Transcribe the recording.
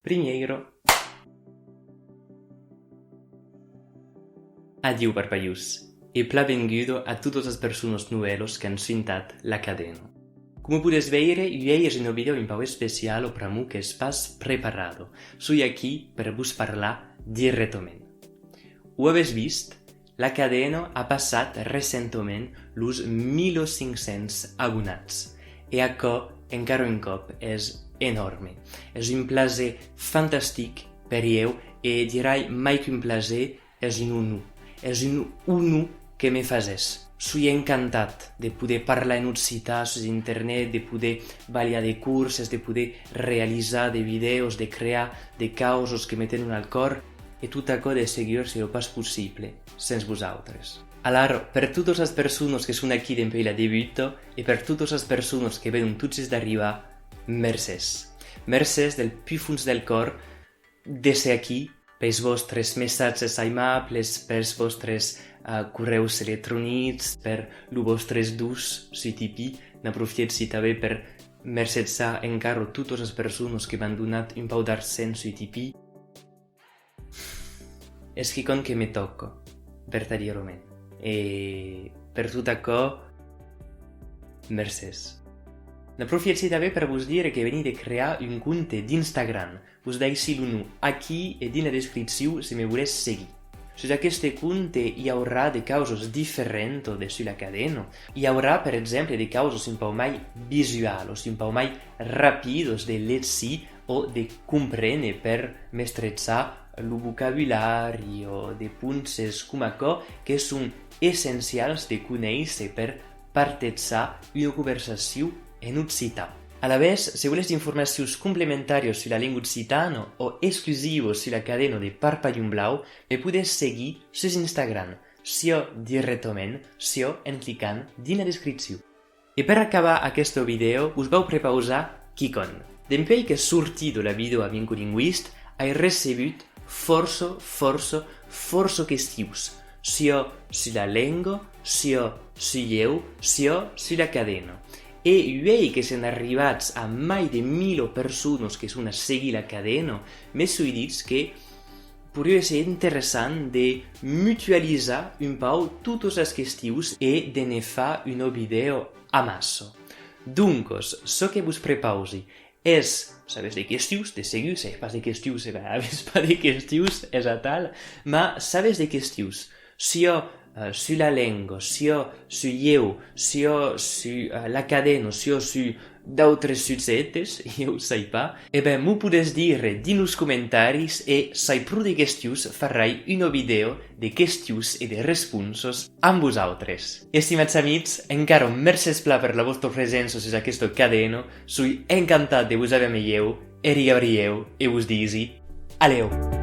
Primeiro. Adieu, parpaius, e plavengudo a todas as personas novelas que han sintat la cadena. Como puedes veire, ieri és un video un pau especial per a mu que es pas preparado. Soy aquí per vos parlar directament. Ho haves vist? La cadena ha passat recentment los 1.500 abonats. E això, encara un cop, és enorme. És un plaer fantàstic per eu e dirai mai que un plaer és un honor. És un honor que me fazes. Soy encantat de poder parlar en occità sur internet, de poder ballar de curses, de poder realitzar de videos, de crear de causes que me tenen al cor, e tot això de seguir si no pas possible, sense vosaltres. Alors, per totes les persones que són aquí d'empoi la debuto e per totes les persones que venen tots d'arribar, mercès. Mercès del più fons del cor de ser aquí, pels vostres missatges aimables, pels vostres correus electrònics, per els vostres dus si tipi. N'aprofito també per mercetsar encara totes les persones que m'han donat un pau d'argent si tipi. És quelcom que me toca, verdaderament. E per tot això, mercès. N'aprofito també per vos dir que veniu de crear un compte d'Instagram. Us deixo el nom aquí e dins la descripció si me voleu seguir. Sur aquest compte hi haurà de causes diferents de sur la cadena. Hi haurà, per exemple, de causes un pau mai visuals, un pau mai ràpidos de llegir o de comprendre per mestretzar el vocabulari o de punts com això que són essencials de conèixer per partejar una conversació en occità. A la vez, si voleu informacions complementàries sur la llengua occitana o exclusives sur la cadena de Parpallum Blau, me podeu seguir sur Instagram, sia directament, sia en clicant dins la descripció. I per acabar aquest vídeo, us vau prepausar quelcom. D'empoi que sortí de la vídeo a Vincolinguist, he recebut força qüestions, sia sur la llengua, sia sur eu, sia sur la cadena. E veig que s'han arribat a mai de 1.000 persones que són a seguir la cadena, me suis dit que podria ser interessant de mutualitzar un pau totes les qüestions e de ne fer un vídeo a massa. Donc, ce que vos prepausi és, sabes de qüestions, de segur, si pas de qüestions, sabes pas de qüestions, és a tal, ma sabes de qüestions, sia sur la llengua, sia sur eu, sia sur la cadena, sia sur d'altres sujets, jo ho sé pas, e ben m'ho podes dir dins els comentaris e si prou de qüestions farai un vídeo de qüestions e de responses amb vosaltres. Estimats amics, encara mercès pla per la vostra presència sur aquesta cadena, soy encantat de vos haver amb eu, e riabrieu e vos disi, aleu!